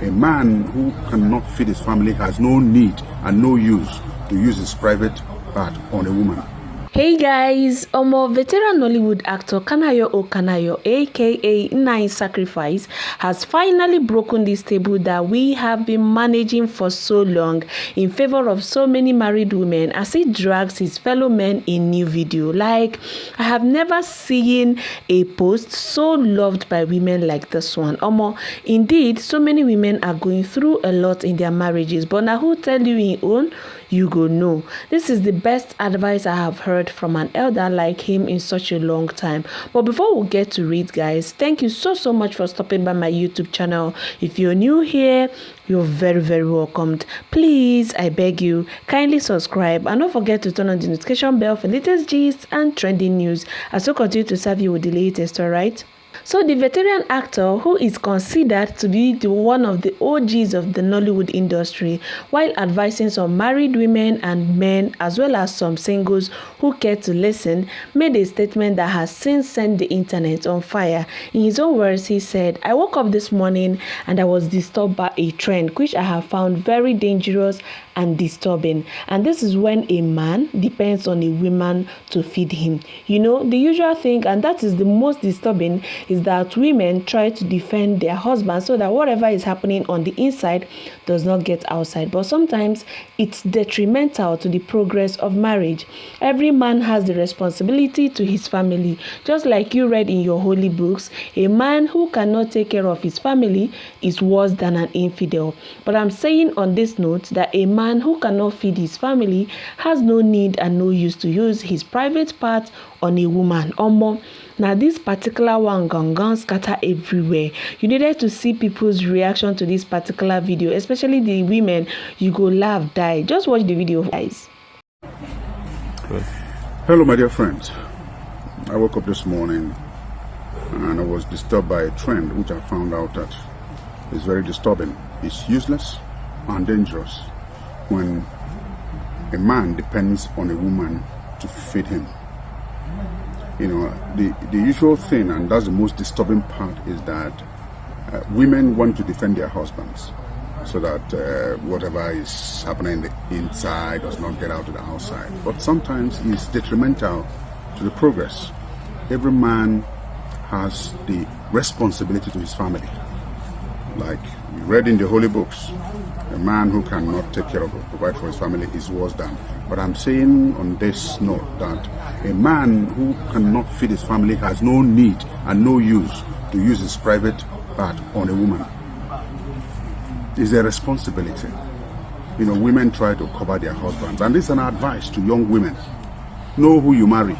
a man who cannot feed his family has no need and no use to use his private part on a woman. Hey guys, veteran Nollywood actor Kanayo aka Nine Sacrifice has finally broken this table that we have been managing for so long in favor of so many married women as he drags his fellow men in new video. Like, I have never seen a post so loved by women like this one. Indeed, so many women are going through a lot in their marriages, but now who tell you in own? You go know. This is the best advice I have heard from an elder like him in such a long time. But before we get to read, guys, thank you so much for stopping by my YouTube channel. If you're new here, you're very welcomed. Please, I beg you, kindly subscribe and don't forget to turn on the notification bell for latest gist and trending news as we continue to serve you with the latest, alright? So the veteran actor, who is considered to be one of the OGs of the Nollywood industry, while advising some married women and men as well as some singles who care to listen, made a statement that has since sent the internet on fire. In his own words, he said, "I woke up this morning and I was disturbed by a trend which I have found very dangerous and disturbing. And this is when a man depends on a woman to feed him. You know, the usual thing, and that is the most disturbing, is that women try to defend their husbands so that whatever is happening on the inside does not get outside. But sometimes it's detrimental to the progress of marriage. Every man has the responsibility to his family. Just like you read in your holy books, a man who cannot take care of his family is worse than an infidel. But I'm saying on this note that a man who cannot feed his family has no need and no use to use his private part on a woman." Now this particular one gone scatter everywhere. You needed to see people's reaction to this particular video, especially the women. You go laugh, die. Just watch the video, guys. Hello my dear friends. I woke up this morning and I was disturbed by a trend which I found out that is very disturbing. It's useless and dangerous when a man depends on a woman to feed him. You know, the usual thing, and that's the most disturbing part, is that women want to defend their husbands so that whatever is happening in the inside does not get out to the outside. But sometimes it's detrimental to the progress. Every man has the responsibility to his family. Like we read in the holy books, a man who cannot take care of or provide for his family is worse than. But I'm saying on this note that a man who cannot feed his family has no need and no use to use his private part on a woman. It's a responsibility. You know, women try to cover their husbands, and this is an advice to young women. Know who you marry.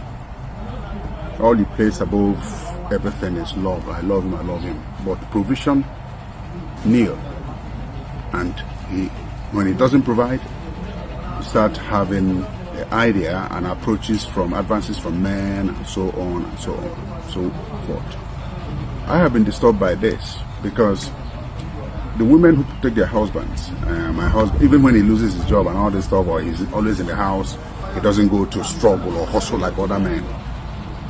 All you place above everything is love. I love him, I love him. But provision, kneel. And when he doesn't provide, you start having the idea and approaches from advances from men and so on and so on and so forth. I have been disturbed by this because the women who protect their husbands, my husband, even when he loses his job and all this stuff, or he's always in the house, he doesn't go to struggle or hustle like other men.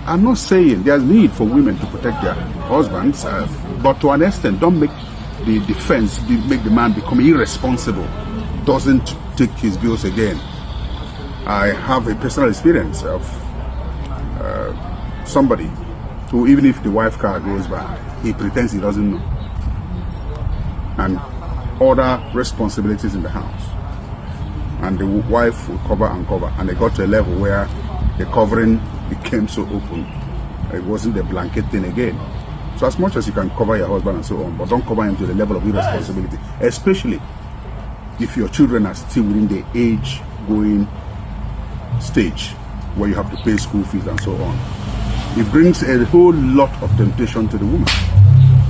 I'm not saying there's need for women to protect their husbands, but to an extent, don't make the defense make the man become irresponsible, doesn't take his bills again. I have a personal experience of somebody who, even if the wife car goes bad, he pretends he doesn't know, and other responsibilities in the house, and the wife will cover and cover, and they got to a level where the covering became so open, it wasn't the blanket thing again. So as much as you can cover your husband and so on, but don't cover him to the level of irresponsibility, especially if your children are still within the age-going stage where you have to pay school fees and so on. It brings a whole lot of temptation to the woman.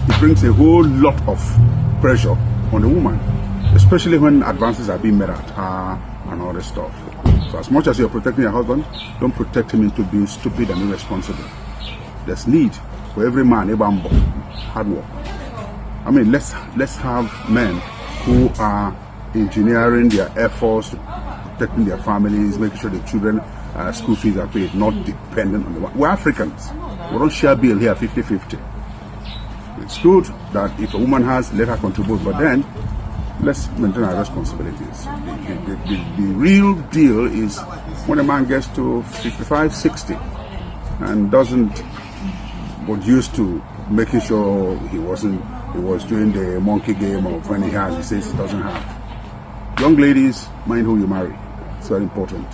It brings a whole lot of pressure on the woman, especially when advances are being made at her and all this stuff. So as much as you're protecting your husband, don't protect him into being stupid and irresponsible. There's need for every man, hard work. I mean, let's have men who are engineering their efforts, protecting their families, making sure the children school fees are paid, not dependent on the one. We're Africans. We don't share bill here 50-50. It's good that if a woman has, let her contribute, but then let's maintain our responsibilities. The real deal is when a man gets to 55, 60 and was used to making sure he was doing the monkey game of when he has, he says he doesn't have. Young ladies, mind who you marry. It's very important.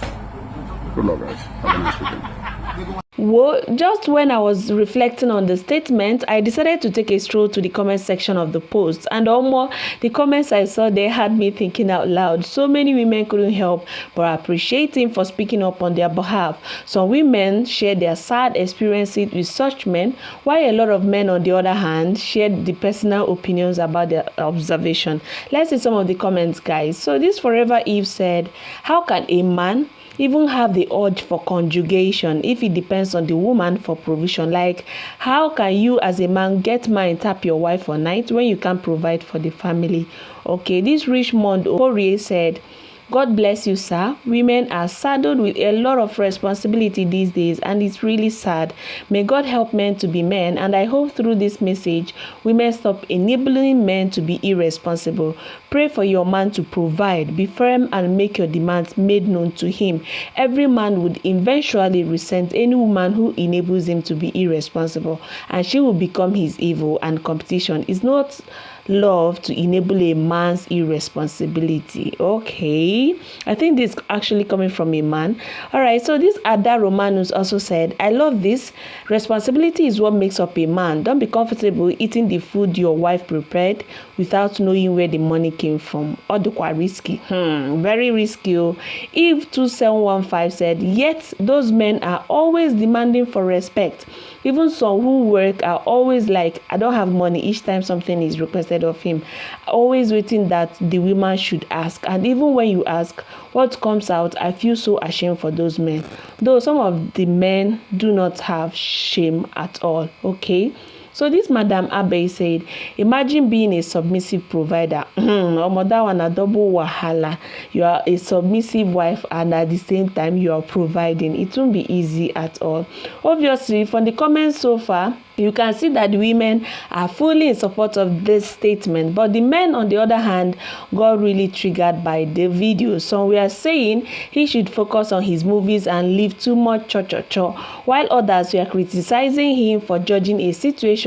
Good luck, guys. Have a nice weekend. Well, just when I was reflecting on the statement, I decided to take a stroll to the comment section of the post, and almost the comments I saw there had me thinking out loud. So many women couldn't help but appreciate him for speaking up on their behalf. Some women shared their sad experiences with such men, while a lot of men, on the other hand, shared the personal opinions about their observation. Let's see some of the comments, guys. So this Forever Eve said, "How can a man even have the urge for conjugation if it depends on the woman for provision? Like, how can you as a man get mine tap your wife for night when you can't provide for the family?" Okay, this Richmond Poirier said, "God bless you, sir. Women are saddled with a lot of responsibility these days, and it's really sad. May God help men to be men, and I hope through this message, women stop enabling men to be irresponsible. Pray for your man to provide. Be firm and make your demands made known to him. Every man would eventually resent any woman who enables him to be irresponsible, and she will become his evil, and competition is not love to enable a man's irresponsibility." Okay, I think this is actually coming from a man. All right, so this Ada Romanus also said, "I love this. Responsibility is what makes up a man. Don't be comfortable eating the food your wife prepared without knowing where the money came from. Odukwa risky." Very risky. Eve 2715 said, "Yet those men are always demanding for respect. Even some who work are always like, I don't have money each time something is requested of him. Always waiting that the woman should ask. And even when you ask, what comes out, I feel so ashamed for those men." Though some of the men do not have shame at all. Okay. So this Madam Abbey said, "Imagine being a submissive provider. That one a double wahala. You are a submissive wife and at the same time you are providing. It won't be easy at all." Obviously, from the comments so far, you can see that the women are fully in support of this statement, but the men, on the other hand, got really triggered by the video. Some were saying he should focus on his movies and leave too much cho, while others were criticizing him for judging a situation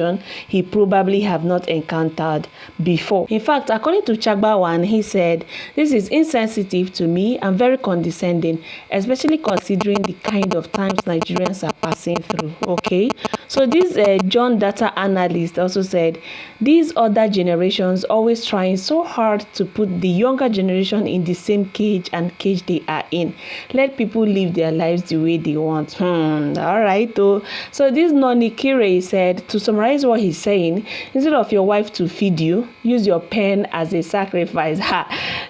he probably have not encountered before. In fact, according to Chagbawan, he said, "This is insensitive to me and very condescending, especially considering the kind of times Nigerians are passing through." Okay, so this John Data Analyst also said, "These other generations always trying so hard to put the younger generation in the same cage they are in. Let people live their lives the way they want." All right, though. So this Noni Kire said, to summarize what he's saying, instead of your wife to feed you, use your pen as a sacrifice.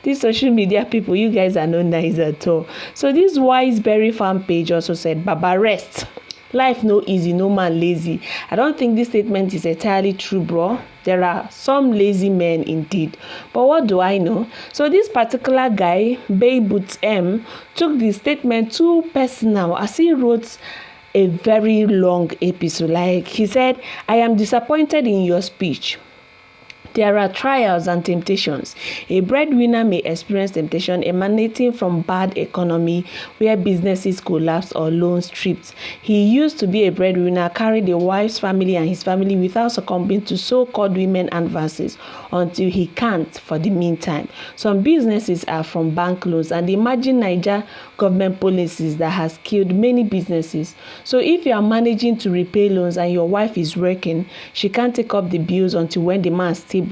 These social media people, you guys are not nice at all. So this Wiseberry fan page also said, "Baba rest. Life no easy, no man lazy." I don't think this statement is entirely true, bro. There are some lazy men indeed. But what do I know? So this particular guy, Bayboots M, took the statement too personal as he wrote a very long episode. Like he said, "I am disappointed in your speech. There are trials and temptations. A breadwinner may experience temptation emanating from bad economy where businesses collapse or loans stripped. He used to be a breadwinner, carried a wife's family and his family without succumbing to so-called women advances until he can't for the meantime. Some businesses are from bank loans, and imagine Niger government policies that has killed many businesses. So if you are managing to repay loans and your wife is working, she can't take up the bills until when the man stables.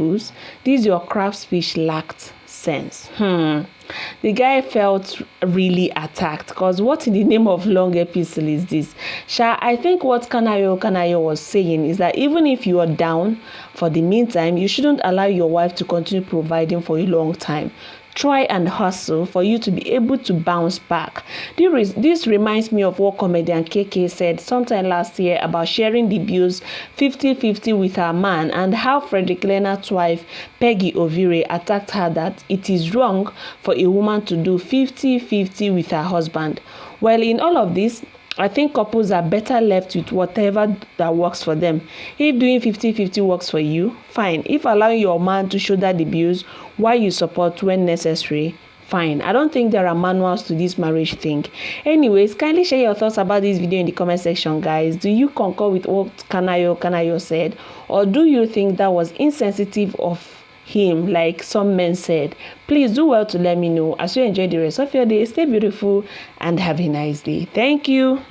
This your craft speech lacked sense." The guy felt really attacked, because what in the name of long epistle is this? I think what Kanayo was saying is that even if you are down for the meantime, you shouldn't allow your wife to continue providing for a long time. Try and hustle for you to be able to bounce back. This reminds me of what comedian KK said sometime last year about sharing the bills 50-50 with her man, and how Fredrick Leonard's wife Peggy Ovire attacked her that it is wrong for a woman to do 50-50 with her husband. Well, in all of this, I think couples are better left with whatever that works for them. If doing 50-50 works for you, fine. If allowing your man to shoulder the bills while you support when necessary, fine. I don't think there are manuals to this marriage thing. Anyways, kindly share your thoughts about this video in the comment section, guys. Do you concur with what Kanayo said, or do you think that was insensitive of him like some men said? Please do well to let me know. As you enjoy the rest of your day, stay beautiful and have a nice day. Thank you.